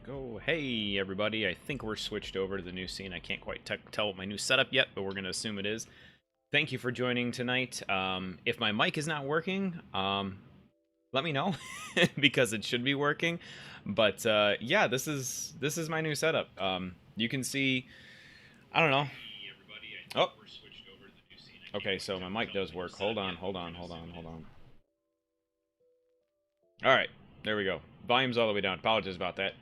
Go. Hey, everybody. I think we're switched over to the new scene. I can't quite tell what my new setup yet, but we're going to assume it is. Thank you for joining tonight. If my mic is not working, let me know because it should be working. But yeah, this is my new setup. You can see, I don't know. Oh, okay. So my mic does work. Hold on. All right, there we go. Volume's all the way down. Apologies about that.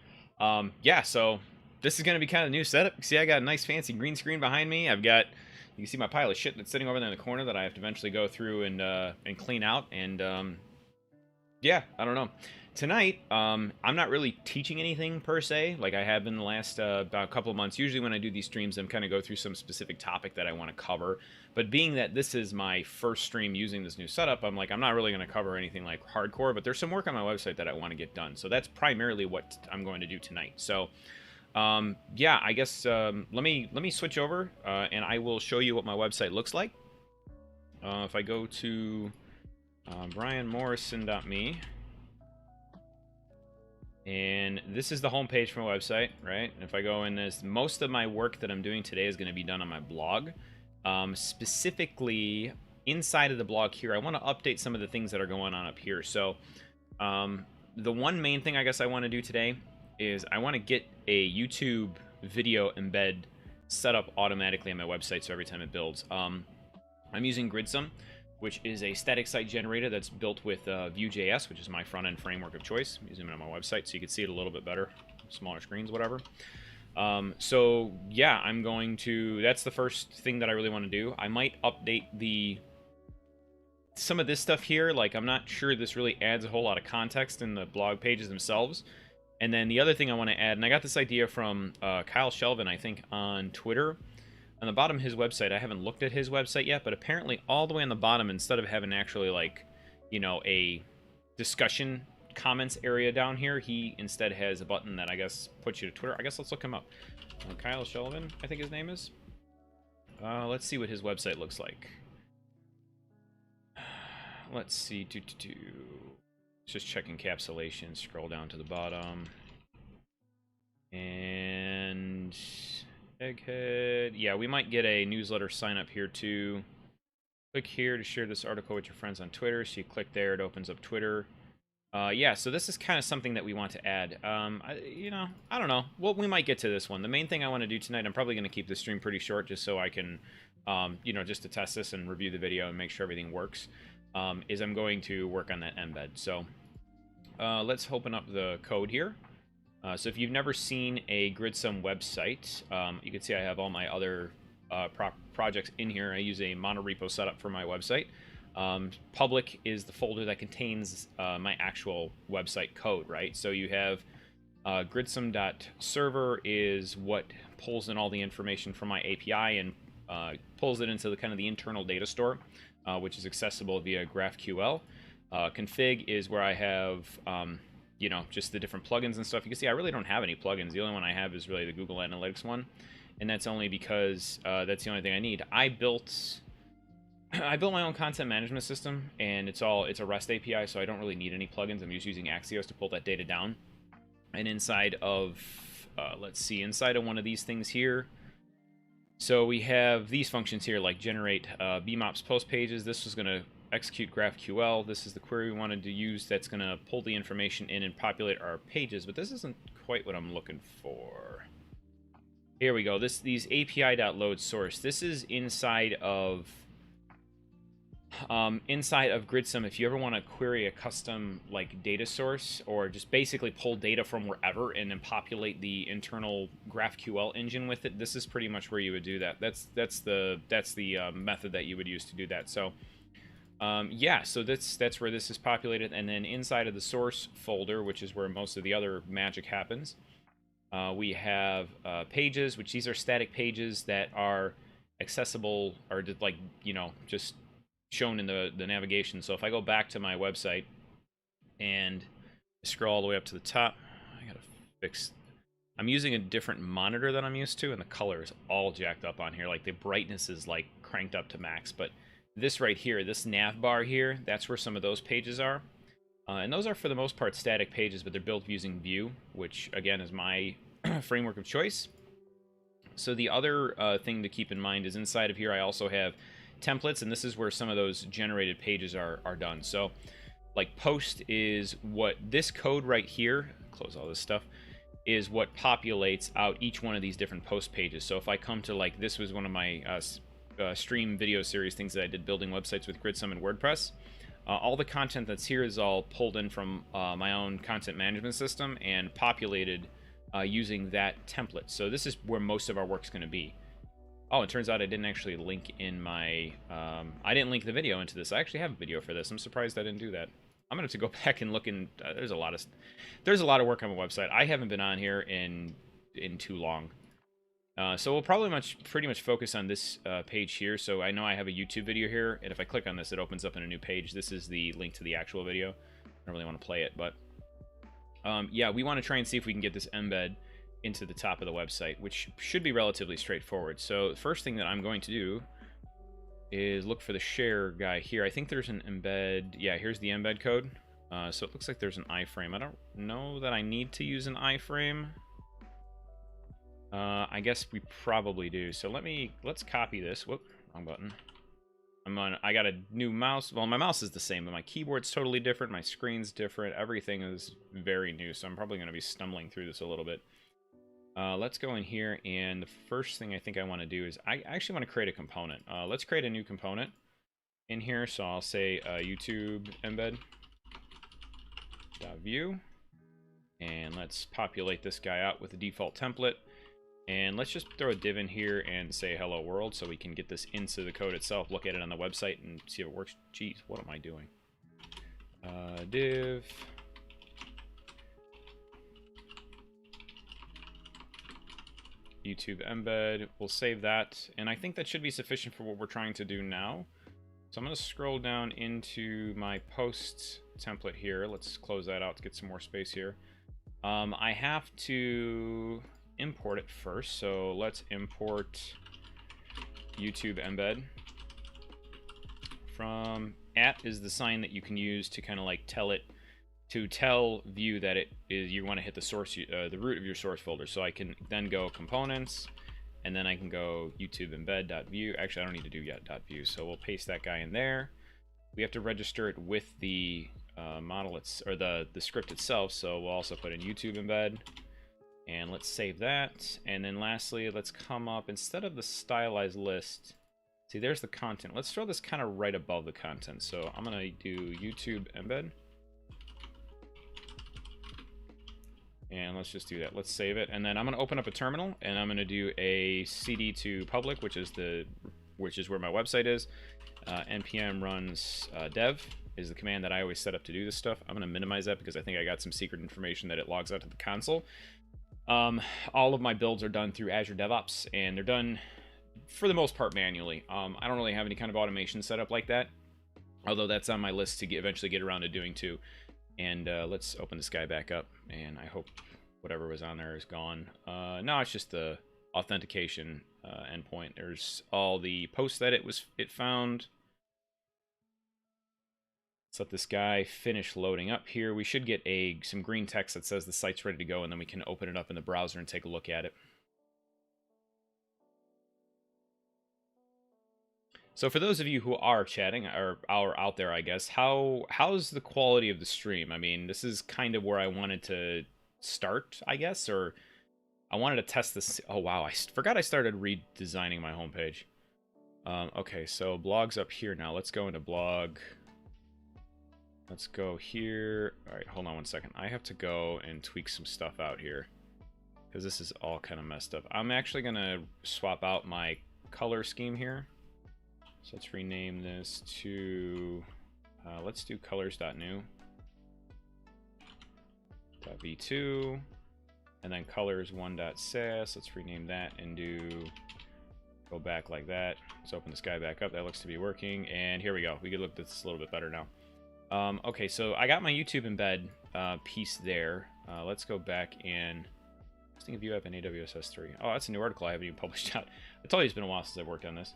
Yeah, so this is going to be kind of a new setup. See, I got a nice fancy green screen behind me. I've got, you can see my pile of shit that's sitting over there in the corner that I have to eventually go through and clean out. And yeah, I don't know. Tonight, I'm not really teaching anything per se, like I have been the last about a couple of months. Usually when I do these streams, I'm kind of go through some specific topic that I want to cover. But being that this is my first stream using this new setup, I'm like, I'm not really going to cover anything like hardcore, but there's some work on my website that I want to get done. So that's primarily what I'm going to do tonight. So yeah, I guess let me switch over and I will show you what my website looks like. If I go to brianmorrison.me, and this is the homepage for my website, right? And if I go in this, most of my work that I'm doing today is going to be done on my blog. Specifically, inside of the blog here, I want to update some of the things that are going on up here. So the one main thing I guess I want to do today is I want to get a YouTube video embed set up automatically on my website so every time it builds. I'm using Gridsome, which is a static site generator that's built with Vue.js, which is my front-end framework of choice. I'm using it on my website so you can see it a little bit better. Smaller screens, whatever. So, yeah, I'm going to... That's the first thing that I really want to do. I might update some of this stuff here. Like, I'm not sure this really adds a whole lot of context in the blog pages themselves. And then the other thing I want to add, and I got this idea from Kyle Shelvin, I think, on Twitter. On the bottom of his website, I haven't looked at his website yet, but apparently all the way on the bottom, instead of having actually like, you know, a discussion comments area down here, he instead has a button that I guess puts you to Twitter. I guess let's look him up. Kyle Shelvin, I think his name is. Let's see what his website looks like. Let's see. Just check encapsulation. Scroll down to the bottom. And... Egghead. Yeah, we might get a newsletter sign up here too. Click here to share this article with your friends on Twitter. So you click there, it opens up Twitter. Yeah, so this is kind of something that we want to add. I don't know. Well, we might get to this one. The main thing I want to do tonight, I'm probably going to keep the stream pretty short just so I can, just to test this and review the video and make sure everything works, is I'm going to work on that embed. So let's open up the code here. So if you've never seen a Gridsome website, you can see I have all my other projects in here. I use a monorepo setup for my website. Public is the folder that contains my actual website code, right? So you have gridsome.server is what pulls in all the information from my API and pulls it into the kind of the internal data store, which is accessible via GraphQL. Config is where I have... just the different plugins and stuff. You can see I really don't have any plugins. The only one I have is really the Google Analytics one, and that's only because that's the only thing I need. I built my own content management system, and it's a REST API, so I don't really need any plugins. I'm just using Axios to pull that data down. And inside of, inside of one of these things here, so we have these functions here, like generate bmops post pages. This was going to execute GraphQL. This is the query we wanted to use that's going to pull the information in and populate our pages, but this isn't quite what I'm looking for. Here we go. These API.load source. This is inside of Gridsome. If you ever want to query a custom like data source or just basically pull data from wherever and then populate the internal GraphQL engine with it, this is pretty much where you would do that. That's the method that you would use to do that. So yeah, so that's where this is populated, and then inside of the source folder, which is where most of the other magic happens, we have pages, which these are static pages that are accessible or just like just shown in the navigation. So if I go back to my website and scroll all the way up to the top, I gotta fix. I'm using a different monitor than I'm used to, and the color is all jacked up on here. Like the brightness is like cranked up to max, but this right here, this nav bar here, that's where some of those pages are. And those are for the most part static pages, but they're built using Vue, which again is my framework of choice. So the other thing to keep in mind is inside of here I also have templates, and this is where some of those generated pages are done. So like post is what this code right here, close all this stuff, is what populates out each one of these different post pages. So if I come to, like, this was one of my stream video series things that I did building websites with Gridsome and WordPress. All the content that's here is all pulled in from my own content management system and populated using that template. So this is where most of our work's going to be. Oh, it turns out I didn't actually link in my... I didn't link the video into this. I actually have a video for this. I'm surprised I didn't do that. I'm going to have to go back and look, and there's a lot of work on my website. I haven't been on here in too long. So we'll probably pretty much focus on this page here. So I know I have a YouTube video here, and if I click on this, it opens up in a new page. This is the link to the actual video. I don't really want to play it, but yeah, we want to try and see if we can get this embed into the top of the website, which should be relatively straightforward. So the first thing that I'm going to do is look for the share guy here. I think there's an embed. Yeah, here's the embed code. So it looks like there's an iframe. I don't know that I need to use an iframe. I guess we probably do. So let's copy this. Whoop, wrong button. I got a new mouse. Well, my mouse is the same, but my keyboard's totally different. My screen's different. Everything is very new, so I'm probably going to be stumbling through this a little bit. Let's go in here, and the first thing I think I want to do is I actually want to create a component. Let's create a new component in here. So I'll say YouTube embed .view, and let's populate this guy out with the default template. And let's just throw a div in here and say hello world so we can get this into the code itself, look at it on the website, and see if it works. Jeez, what am I doing? Div YouTube embed. We'll save that, and I think that should be sufficient for what we're trying to do now. So I'm going to scroll down into my post template here. Let's close that out to get some more space here. I have to import it first, so let's import YouTube embed from is the sign that you can use to kind of like tell Vue that it is, you want to hit the source, the root of your source folder. So I can then go components, and then I can go YouTube embed.view. Actually, I don't need to do yet .view, so we'll paste that guy in there. We have to register it with the model, or the script itself. So we'll also put in YouTube embed. And let's save that. And then lastly, let's come up, instead of the stylized list, see, there's the content. Let's throw this kind of right above the content. So I'm going to do YouTube embed. And let's just do that. Let's save it. And then I'm going to open up a terminal, and I'm going to do a cd to public, which is where my website is. npm runs dev is the command that I always set up to do this stuff. I'm going to minimize that because I think I got some secret information that it logs out to the console. All of my builds are done through Azure DevOps, and they're done for the most part manually. I don't really have any kind of automation set up like that, although that's on my list to eventually get around to doing too. And let's open this guy back up, and I hope whatever was on there is gone. No, it's just the authentication endpoint. There's all the posts that it found. Let's let this guy finish loading up here. We should get some green text that says the site's ready to go, and then we can open it up in the browser and take a look at it. So for those of you who are chatting, or are out there, I guess, how's the quality of the stream? I mean, this is kind of where I wanted to start, I guess, or I wanted to test this. Oh, wow, I forgot I started redesigning my homepage. Okay, so blog's up here now. Let's go into blog. Let's go here. All right, hold on one second. I have to go and tweak some stuff out here because this is all kind of messed up. I'm actually going to swap out my color scheme here. So let's rename this to, let's do colors.new. .v2, and then colors1.sas. Let's rename that and go back like that. Let's open this guy back up. That looks to be working, and here we go. We can look at this a little bit better now. Okay, so I got my YouTube embed piece there. Let's go back and let's think if you have an AWS S3. Oh, that's a new article I haven't even published out. I told you it's been a while since I've worked on this.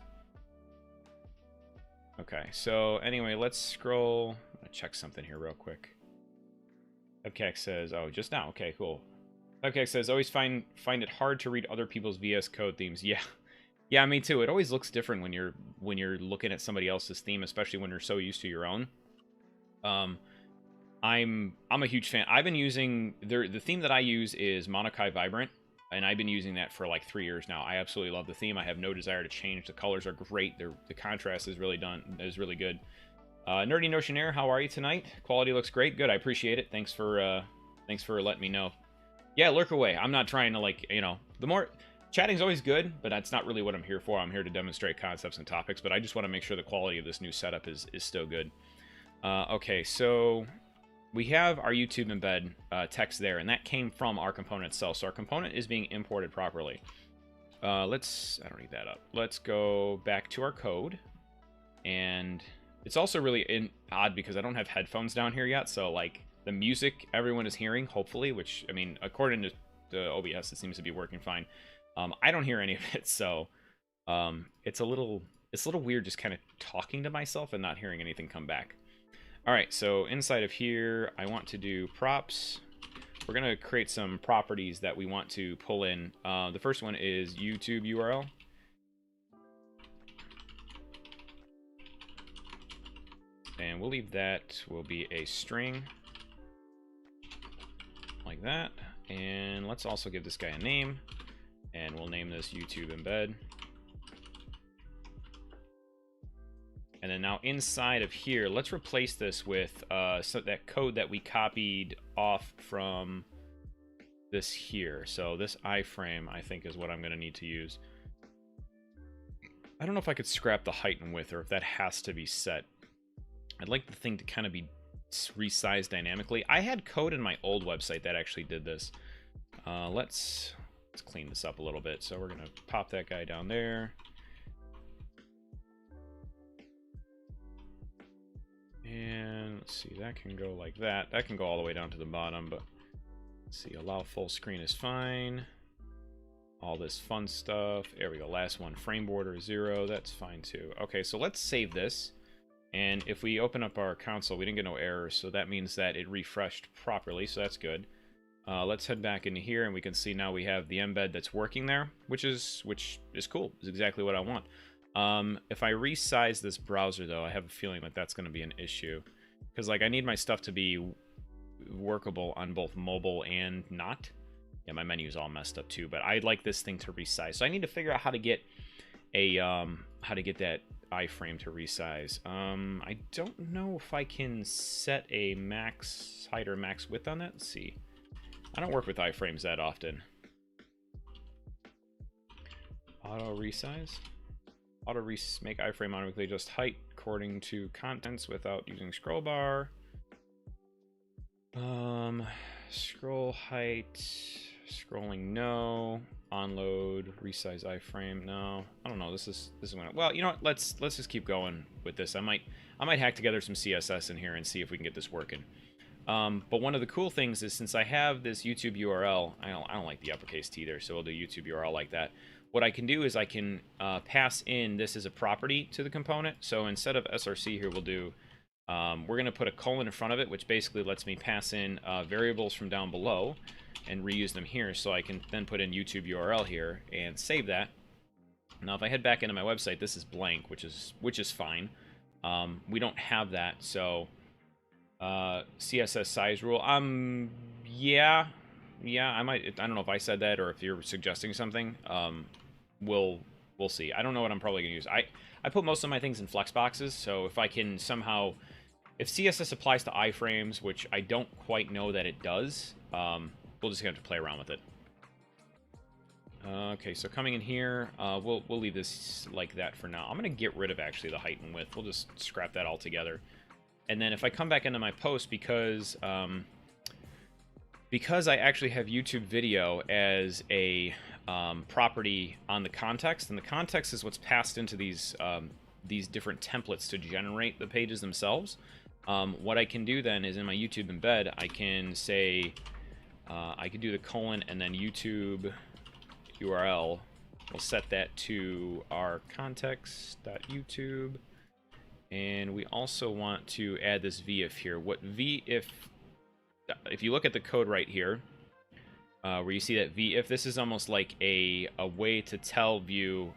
Okay, so anyway, let's scroll. I'm gonna check something here real quick. Webcack says, oh, just now. Okay, cool. Webcack says, always find it hard to read other people's VS Code themes. Yeah. Yeah, me too. It always looks different when you're looking at somebody else's theme, especially when you're so used to your own. I'm a huge fan. I've been using the theme that I use is Monokai Vibrant, and I've been using that for like 3 years now. I absolutely love the theme. I have no desire to change. The colors are great. The contrast is really good. Nerdy Notionaire, how are you tonight? Quality looks great. Good. I appreciate it. Thanks for letting me know. Yeah, lurk away. I'm not trying to, like, the more chatting's always good, but that's not really what I'm here for. I'm here to demonstrate concepts and topics, but I just want to make sure the quality of this new setup is still good. Okay, so we have our YouTube embed text there, and that came from our component itself. So our component is being imported properly. I don't need that up. Let's go back to our code, and it's also really odd because I don't have headphones down here yet, so like the music everyone is hearing, hopefully, which, I mean, according to the OBS, it seems to be working fine. I don't hear any of it, so it's a little weird just kind of talking to myself and not hearing anything come back. All right, so inside of here, I want to do props. We're going to create some properties that we want to pull in. The first one is YouTube URL. And we'll leave that will be a string like that. And let's also give this guy a name, and we'll name this YouTube embed. And then now inside of here, let's replace this with so that code that we copied off from this here. So this iframe, I think, is what I'm going to need to use. I don't know if I could scrap the height and width, or if that has to be set. I'd like the thing to kind of be resized dynamically. I had code in my old website that actually did this. Let's clean this up a little bit. So we're going to pop that guy down there. And let's see, that can go like that. That can go all the way down to the bottom, but let's see, allow full screen is fine. All this fun stuff. There we go. Last one, frame border 0. That's fine too. Okay, so let's save this. And if we open up our console, we didn't get no errors, so that means that it refreshed properly, so that's good. Let's head back into here, and we can see now we have the embed that's working there, which is cool. It's exactly what I want. If I resize this browser, though, I have a feeling that that's going to be an issue. Because, like, I need my stuff to be workable on both mobile and not. Yeah, my menu's all messed up, too. But I'd like this thing to resize. So I need to figure out how to get that iframe to resize. I don't know if I can set a max height or max width on that. Let's see. I don't work with iframes that often. Auto resize. Make iframe automatically adjust height according to contents without using scroll bar. Scroll height, scrolling no, onload, resize iframe no. I don't know. This is when well, you know what? Let's just keep going with this. I might hack together some CSS in here and see if we can get this working. But one of the cool things is, since I have this YouTube URL, I don't like the uppercase T there, so we'll do YouTube URL like that. What I can do is I can pass in this as a property to the component. So instead of src here, we'll do, we're going to put a colon in front of it, which basically lets me pass in variables from down below and reuse them here. So I can then put in YouTube URL here and save that. Now, if I head back into my website, this is blank, which is fine. We don't have that, so CSS size rule. Yeah, I might. I don't know if I said that or if you're suggesting something. We'll see. I don't know what I'm probably gonna use. I put most of my things in flexboxes, so if I can somehow, if CSS applies to iframes, which I don't quite know that it does, we'll just have to play around with it. Okay, so coming in here, we'll leave this like that for now. I'm gonna get rid of actually the height and width. We'll just scrap that all together. And then if I come back into my post, because I actually have YouTube video as a property on the context, and the context is what's passed into these different templates to generate the pages themselves. What I can do then is in my YouTube embed, I can say, I can do the colon and then YouTube URL. We'll set that to our context.youtube. And we also want to add this vif here. What vif if you look at the code right here, where you see that v-if, this is almost like a way to tell Vue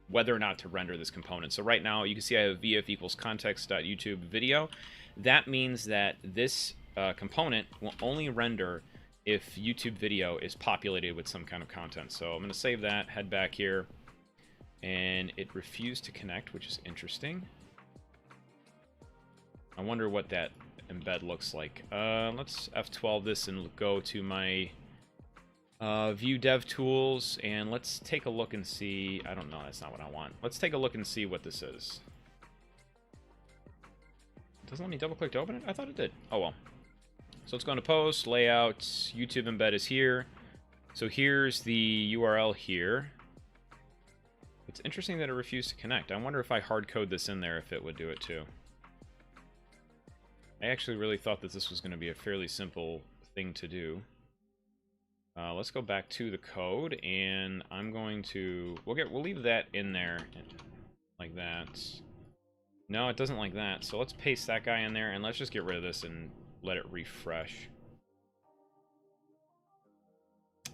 whether or not to render this component. So right now, you can see I have v-if equals context.youtube video. That means that this component will only render if YouTube video is populated with some kind of content. So I'm going to save that, head back here, and it refused to connect, which is interesting. I wonder what that embed looks like. Let's F12 this and go to my Vue Dev Tools, and let's take a look and see. I don't know, that's not what I want. Let's take a look and see what this is. It doesn't let me double click to open it? I thought it did. Oh well. So let's go into post, layout, YouTube embed is here. So here's the URL here. It's interesting that it refused to connect. I wonder if I hard code this in there if it would do it too. I actually really thought that this was going to be a fairly simple thing to do. Let's go back to the code, and I'm going to... We'll leave that in there like that. No, it doesn't like that. So let's paste that guy in there, and let's just get rid of this and let it refresh.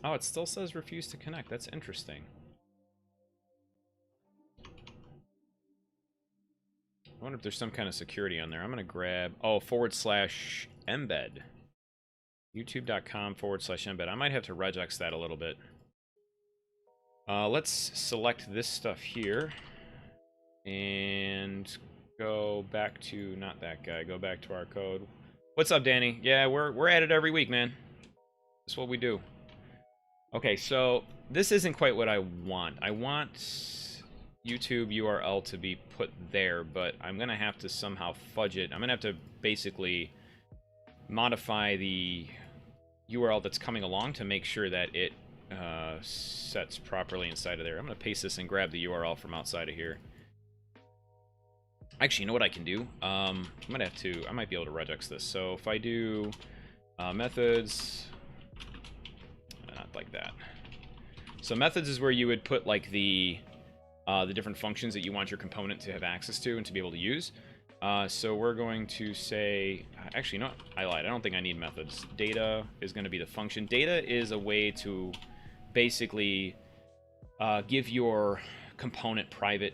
Oh, it still says refuse to connect. That's interesting. I wonder if there's some kind of security on there. I'm going to grab... Oh, /embed. youtube.com/embed. I might have to regex that a little bit. Let's select this stuff here. And go back to... Not that guy. Go back to our code. What's up, Danny? Yeah, we're at it every week, man. That's what we do. Okay, so this isn't quite what I want. I want YouTube URL to be put there, but I'm going to have to somehow fudge it. I'm going to have to basically modify the URL that's coming along to make sure that it sets properly inside of there. I'm going to paste this and grab the URL from outside of here. Actually, you know what I can do? I'm going to have to... I might be able to regex this. So if I do methods... Not like that. So methods is where you would put like the different functions that you want your component to have access to and to be able to use. So we're going to say... Actually, no, I lied. I don't think I need methods. Data is going to be the function. Data is a way to basically give your component private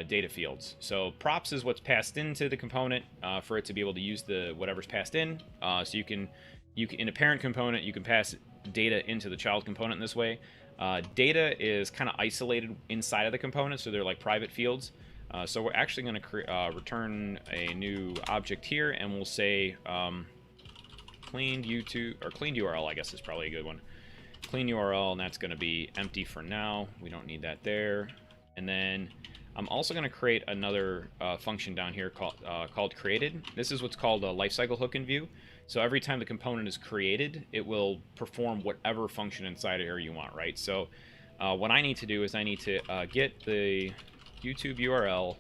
data fields. So props is what's passed into the component for it to be able to use the whatever's passed in. So you can in a parent component, you can pass data into the child component in this way. Data is kind of isolated inside of the component, so they're like private fields. So we're actually going to return a new object here, and we'll say cleaned YouTube, or cleaned URL, I guess is probably a good one. Clean URL, and that's going to be empty for now. We don't need that there. And then I'm also going to create another function down here called created. This is what's called a lifecycle hook in Vue. So every time the component is created, it will perform whatever function inside of here you want, right? So what I need to do is I need to get the YouTube URL,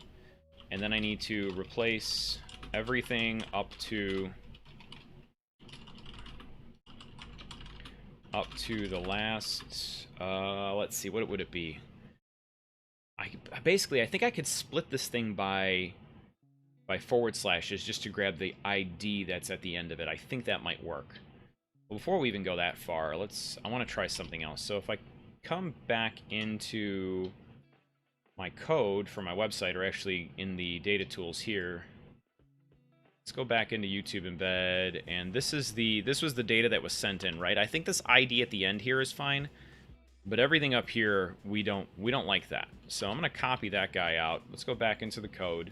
and then I need to replace everything up to the last, let's see, what would it be? Basically, I think I could split this thing by /slashes just to grab the ID that's at the end of it. I think that might work. But before we even go that far, I want to try something else. So if I come back into my code for my website, or actually in the data tools here, let's go back into YouTube embed, and this was the data that was sent in, right? I think this ID at the end here is fine, but everything up here we don't like that. So I'm going to copy that guy out. Let's go back into the code,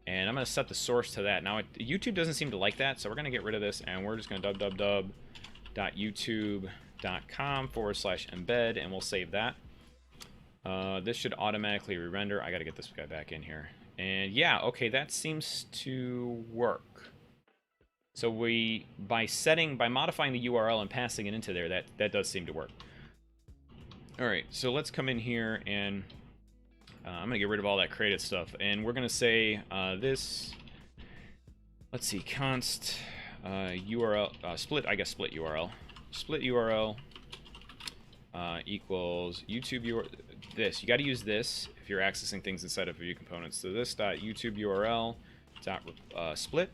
and I'm going to set the source to that. Now YouTube doesn't seem to like that, so we're going to get rid of this, and we're just going to www.youtube.com/embed, and we'll save that. This should automatically re-render. I got to get this guy back in here. And yeah, okay, that seems to work. So by modifying the URL and passing it into there, that does seem to work. All right, so let's come in here, and I'm gonna get rid of all that created stuff, and we're gonna say this. Let's see, const URL split. I guess split URL. Split URL equals YouTube URL. This, you got to use this if you're accessing things inside of Vue components. So this .youtube URL split,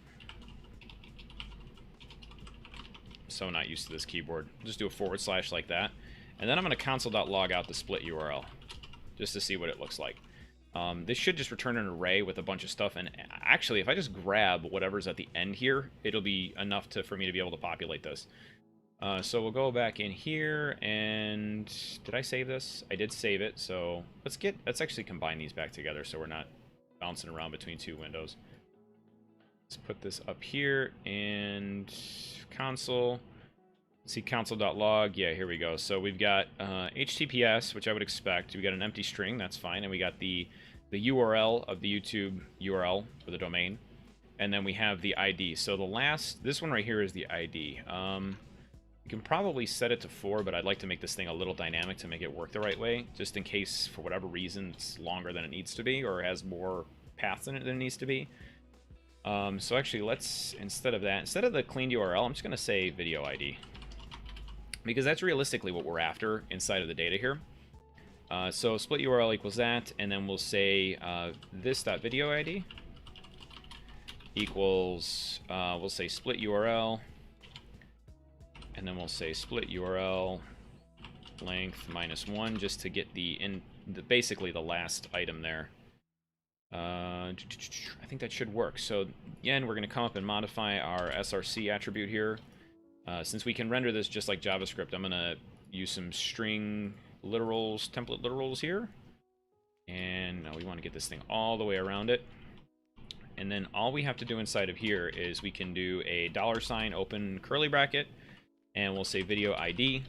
so not used to this keyboard. Just do a / like that. And then I'm going to console.log out the split URL just to see what it looks like. This should just return an array with a bunch of stuff. And actually, if I just grab whatever's at the end here, it'll be enough for me to be able to populate this. So we'll go back in here, and did I save this? I did save it, so let's actually combine these back together so we're not bouncing around between two windows. Let's put this up here, and console. See console.log. Yeah, here we go. So we've got HTTPS, which I would expect. We got an empty string, that's fine, and we got the URL of the YouTube URL for the domain, and then we have the ID. So this one right here is the ID. You can probably set it to 4, but I'd like to make this thing a little dynamic to make it work the right way, just in case, for whatever reason, it's longer than it needs to be, or has more paths in it than it needs to be. So actually, let's, instead of the cleaned URL, I'm just going to say video ID, because that's realistically what we're after inside of the data here. So split URL equals that, and then we'll say this.video ID equals, we'll say split URL, and then we'll say split URL length -1, just to get basically the last item there. I think that should work. So again, we're going to come up and modify our src attribute here. Since we can render this just like JavaScript, I'm going to use some string literals, template literals here. And now we want to get this thing all the way around it. And then all we have to do inside of here is we can do a $, open curly bracket, and we'll say video ID.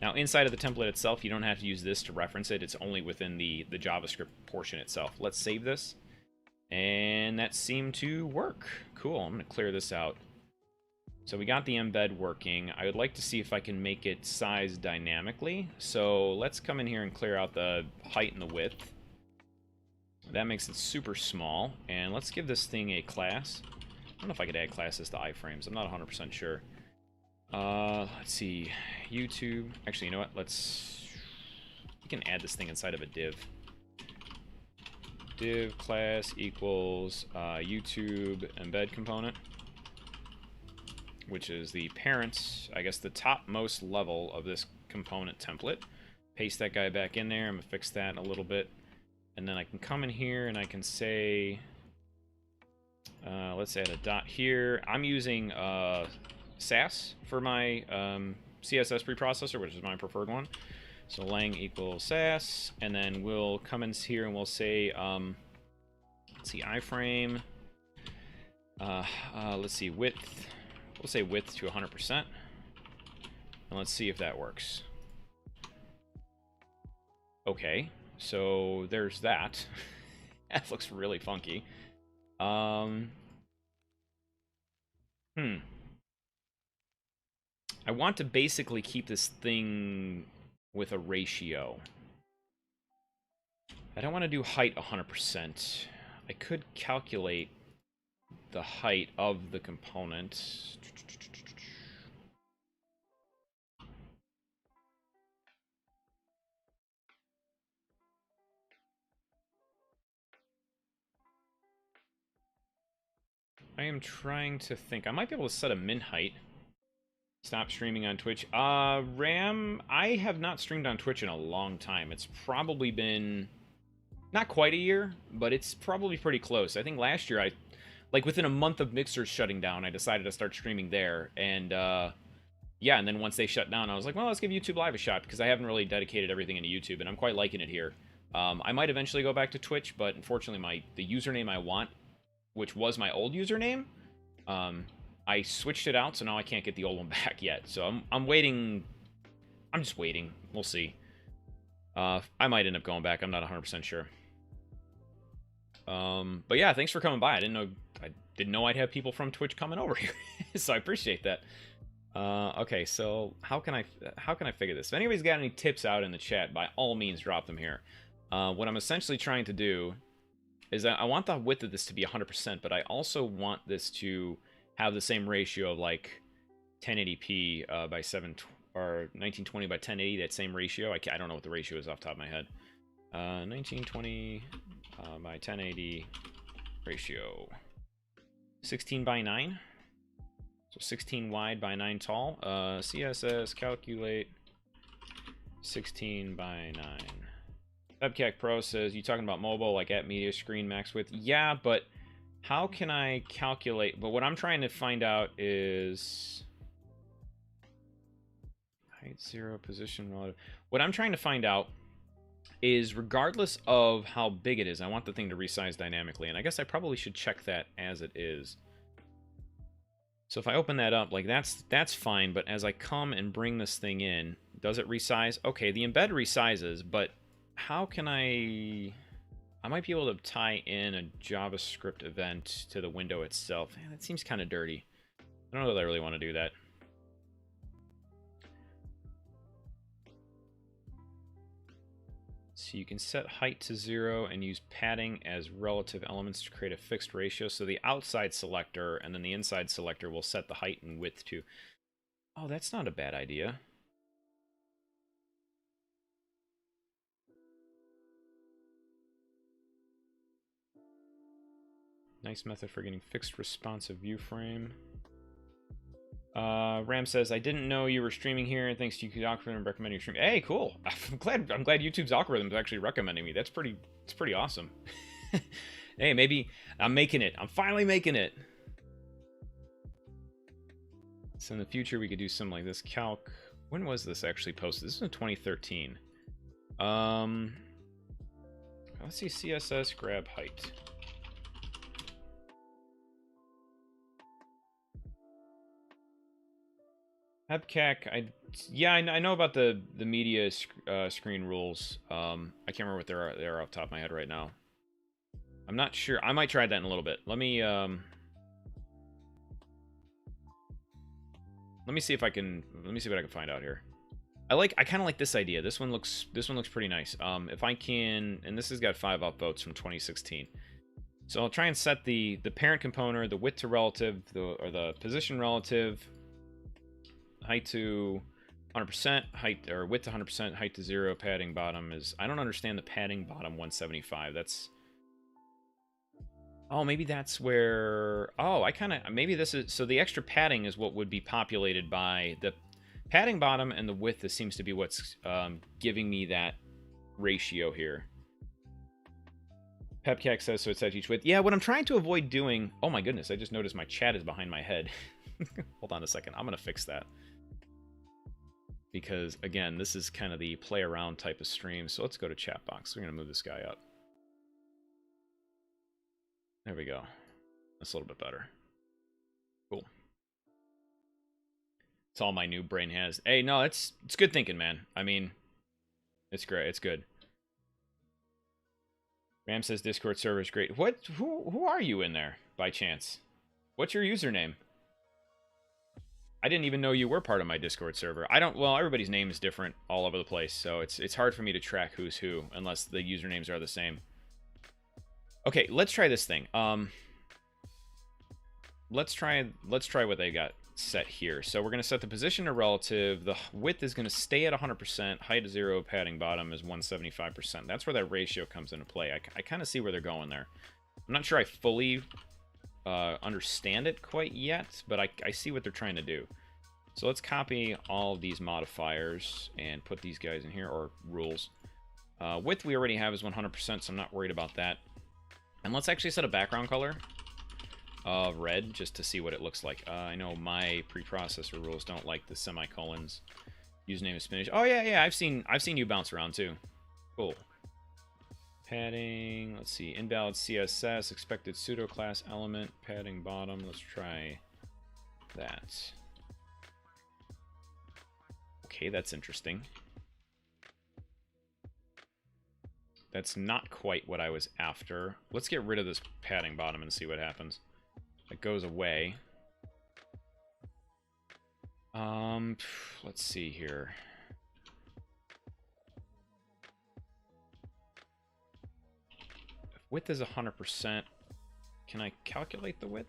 Now inside of the template itself, you don't have to use this to reference it. It's only within the JavaScript portion itself. Let's save this. And that seemed to work. Cool, I'm going to clear this out. So we got the embed working. I would like to see if I can make it size dynamically. So let's come in here and clear out the height and the width. That makes it super small. And let's give this thing a class. I don't know if I could add classes to iframes. I'm not 100% sure. Let's see, YouTube. Actually, you know what? We can add this thing inside of a div. Div class equals YouTube embed component, which is the parents, I guess the topmost level of this component template. Paste that guy back in there. I'm gonna fix that in a little bit, and then I can come in here and I can say, let's add a dot here. I'm using Sass for my CSS preprocessor, which is my preferred one. So lang equals Sass, and then we'll come in here and we'll say, let's see, iframe. Let's see, width. We'll say width to 100%, and let's see if that works. Okay, so there's that. That looks really funky. I want to basically keep this thing with a ratio. I don't want to do height 100%. I could calculate the height of the component. I am trying to think. I might be able to set a min height. Stop streaming on Twitch. Ram, I have not streamed on Twitch in a long time. It's probably been not quite a year, but it's probably pretty close. I think last year, like within a month of Mixers shutting down, I decided to start streaming there. And yeah, and then once they shut down, I was like, well, let's give YouTube Live a shot, because I haven't really dedicated everything into YouTube, and I'm quite liking it here. I might eventually go back to Twitch, but unfortunately, the username I want, which was my old username, I switched it out, so now I can't get the old one back yet. So I'm waiting. I'm just waiting. We'll see. I might end up going back. I'm not 100% sure. But yeah, thanks for coming by. I didn't know I'd have people from Twitch coming over here, so I appreciate that. Okay, so how can I figure this? If anybody's got any tips out in the chat, by all means, drop them here. What I'm essentially trying to do is that I want the width of this to be 100%, but I also want this to have the same ratio of like 1080p by 1920 by 1080. That same ratio. I don't know what the ratio is off the top of my head. 1920 by 1080 ratio. 16 by 9. So 16 wide by 9 tall. CSS calculate 16 by 9. Webcac Pro says, you talking about mobile, like at media screen max width? Yeah, but how can I calculate? But what I'm trying to find out is height 0, position relative. What I'm trying to find out is, regardless of how big it is, I want the thing to resize dynamically, and I guess I probably should check that as it is. So if I open that up, like that's fine, but as I come and bring this thing in, does it resize? Okay, the embed resizes, but how can I might be able to tie in a JavaScript event to the window itself. Man, that seems kind of dirty. I don't know that I really want to do that. So you can set height to 0 and use padding as relative elements to create a fixed ratio. So the outside selector and then the inside selector will set the height and width to. Oh, that's not a bad idea. Nice method for getting fixed responsive view frame. Ram says, I didn't know you were streaming here, and thanks to YouTube's algorithm recommending you stream. Hey, cool. I'm glad YouTube's algorithm is actually recommending me. It's pretty awesome. Hey, maybe I'm making it. I'm finally making it. So in the future we could do something like this. Calc. When was this actually posted? This was in 2013. Let's see, CSS grab height. Hepcac, I know about the media screen rules. I can't remember what they are off the top of my head right now. I'm not sure. I might try that in a little bit. Let me see if I can. Let me see what I can find out here. I kind of like this idea. This one looks pretty nice. If I can, and this has got 5 upvotes from 2016. So I'll try and set the parent component, the width to relative, or the position relative. Height to 100%, height or width to 100%, height to 0, padding bottom is. I don't understand the padding bottom 175. That's. Oh, maybe that's where. Oh, maybe this is. So the extra padding is what would be populated by the padding bottom, and the width. This seems to be what's giving me that ratio here. Pepcac says so. It's at each width. Yeah, what I'm trying to avoid doing. Oh my goodness! I just noticed my chat is behind my head. Hold on a second. I'm gonna fix that. Because, again, this is kind of the play around type of stream. So let's go to chat box. We're going to move this guy up. There we go. That's a little bit better. Cool. It's all my new brain has. Hey, no, it's good thinking, man. I mean, it's great. It's good. Ram says Discord server is great. Who are you in there, by chance? What's your username? I didn't even know you were part of my Discord server. Well, everybody's name is different all over the place, so it's hard for me to track who's who unless the usernames are the same. Okay, let's try this thing. Let's try what they got set here. So we're going to set the position to relative. The width is going to stay at 100%. Height is 0. Padding bottom is 175%. That's where that ratio comes into play. I kind of see where they're going there. I'm not sure I fully understand it quite yet, but I see what they're trying to do. So let's copy all of these modifiers and put these guys in here, or rules. Width we already have is 100%, so I'm not worried about that. And let's actually set a background color of red just to see what it looks like. I know my preprocessor rules don't like the semicolons. Username is Spinach. Oh yeah, I've seen you bounce around too. Cool. Padding, let's see, invalid CSS, expected pseudo class element, padding bottom, let's try that. Okay, that's interesting. That's not quite what I was after. Let's get rid of this padding bottom and see what happens. It goes away. Let's see here. Width is 100%. Can I calculate the width?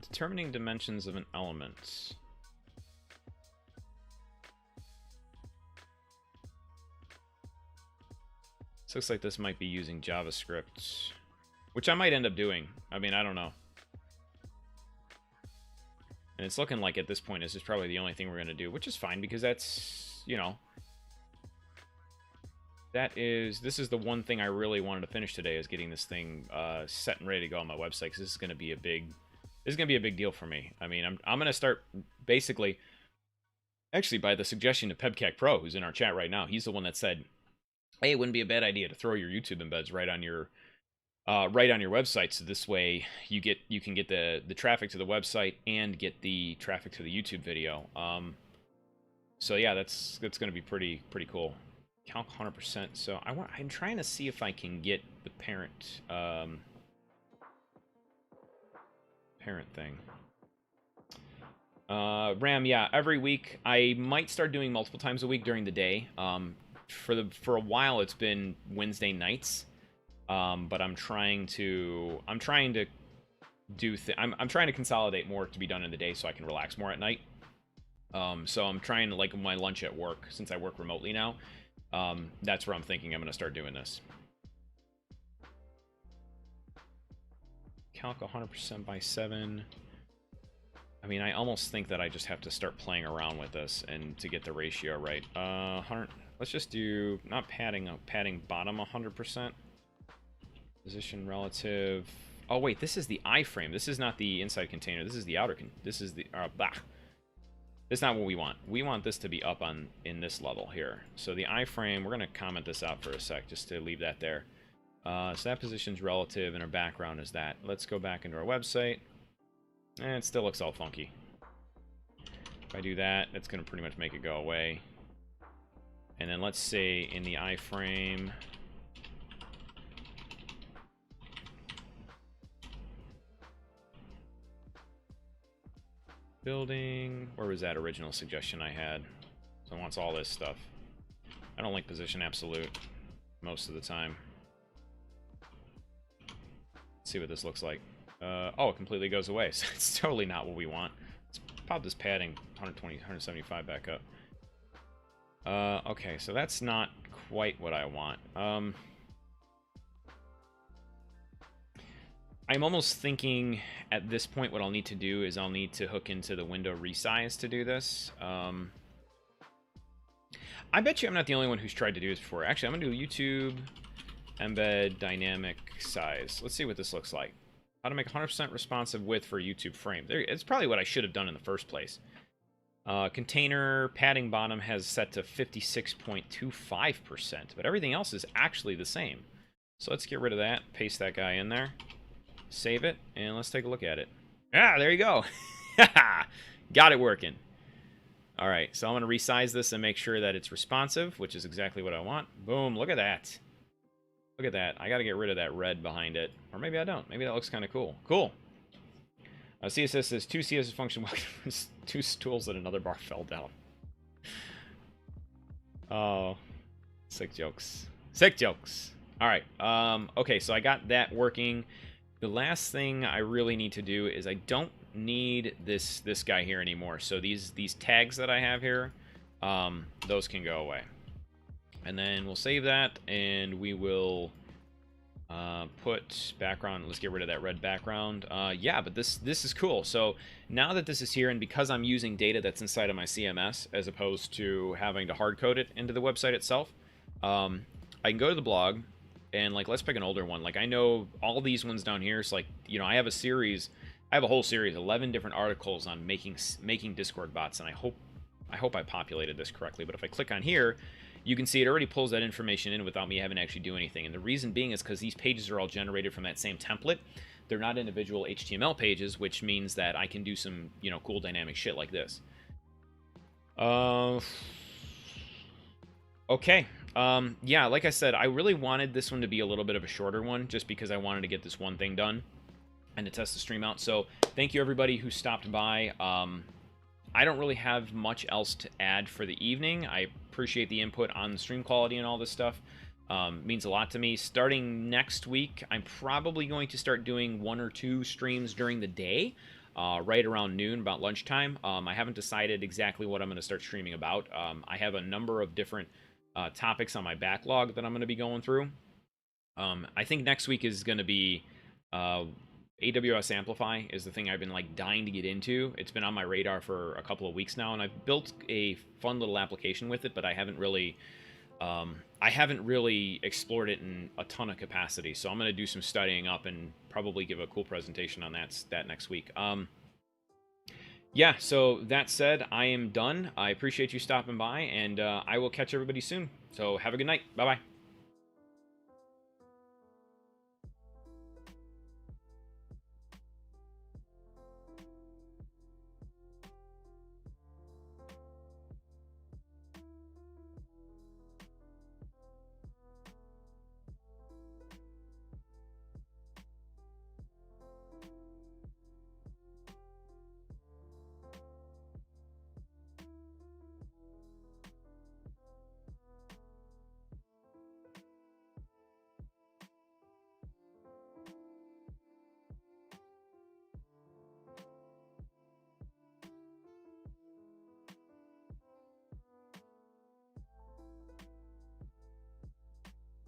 Determining dimensions of an element. looks like this might be using JavaScript, which I might end up doing. I mean, I don't know. And it's looking like at this point this is probably the only thing we're going to do, which is fine because that's, you know, this is the one thing I really wanted to finish today, is getting this thing set and ready to go on my website, because this is going to be a big deal for me. I mean, I'm going to start basically, actually by the suggestion of Pebcac Pro, who's in our chat right now. He's the one that said, hey, it wouldn't be a bad idea to throw your YouTube embeds right on your website, so this way you can get the traffic to the website and get the traffic to the YouTube video. So yeah, that's going to be pretty cool. Calc 100%. So I'm trying to see if I can get the parent thing. RAM, yeah, every week. I might start doing multiple times a week during the day. For a while it's been Wednesday nights. But I'm trying to consolidate more to be done in the day so I can relax more at night. So I'm trying to, like, my lunch at work, since I work remotely now, that's where I'm thinking I'm going to start doing this. Calc 100% by 7. I mean, I almost think that I just have to start playing around with this and to get the ratio right. 100. Let's just do, not padding bottom 100%. Position relative. Oh wait, this is the iframe. This is not the inside container. This is the outer. This is the This is not what we want. We want this to be up in this level here. So the iframe, we're gonna comment this out for a sec just to leave that there. So that position's relative, and our background is that. Let's go back into our website. And it still looks all funky. If I do that, it's gonna pretty much make it go away. And then let's say in the iframe. Building, where was that original suggestion I had? So it wants all this stuff. I don't like position absolute most of the time. Let's see what this looks like. Oh, it completely goes away. So it's totally not what we want. Let's pop this padding 120, 175 back up. Okay, so that's not quite what I want. I'm almost thinking at this point what I'll need to do is I'll need to hook into the window resize to do this. I bet you I'm not the only one who's tried to do this before. Actually, I'm going to do YouTube embed dynamic size. Let's see what this looks like. How to make 100% responsive width for YouTube frame. It's probably what I should have done in the first place. Container padding bottom has set to 56.25%, but everything else is actually the same. So let's get rid of that, paste that guy in there. Save it, and let's take a look at it. Ah, there you go. Got it working. All right, so I'm going to resize this and make sure that it's responsive, which is exactly what I want. Boom, look at that. Look at that. I got to get rid of that red behind it. Or maybe I don't. Maybe that looks kind of cool. Cool. CSS says 2 CSS function, 2 stools and another bar fell down. Oh, sick jokes. Sick jokes. All right. Okay, so I got that working. The last thing I really need to do is I don't need this guy here anymore. So these tags that I have here, those can go away. And then we'll save that, and we will put background. Let's get rid of that red background. Yeah, but this is cool. So now that this is here, and because I'm using data that's inside of my CMS as opposed to having to hard code it into the website itself, I can go to the blog. And, like, let's pick an older one. Like, I know all these ones down here. It's like, you know, I have a series. I have a whole series, 11 different articles on making Discord bots. And I hope I populated this correctly. But if I click on here, you can see it already pulls that information in without me having to actually do anything. And the reason being is because these pages are all generated from that same template. They're not individual HTML pages, which means that I can do some, you know, cool dynamic shit like this. Okay. Yeah, like I said, I really wanted this one to be a little bit of a shorter one just because I wanted to get this one thing done and to test the stream out. So thank you everybody who stopped by. I don't really have much else to add for the evening. I appreciate the input on the stream quality and all this stuff. Means a lot to me. Starting next week, I'm probably going to start doing 1 or 2 streams during the day, right around noon, about lunchtime. I haven't decided exactly what I'm going to start streaming about. I have a number of different topics on my backlog that I'm going to be going through. I think next week is going to be AWS Amplify is the thing I've been like dying to get into. It's been on my radar for a couple of weeks now, and I've built a fun little application with it, but I haven't really explored it in a ton of capacity. So I'm going to do some studying up and probably give a cool presentation on that next week. Yeah, so that said, I am done. I appreciate you stopping by, and I will catch everybody soon. So have a good night. Bye-bye.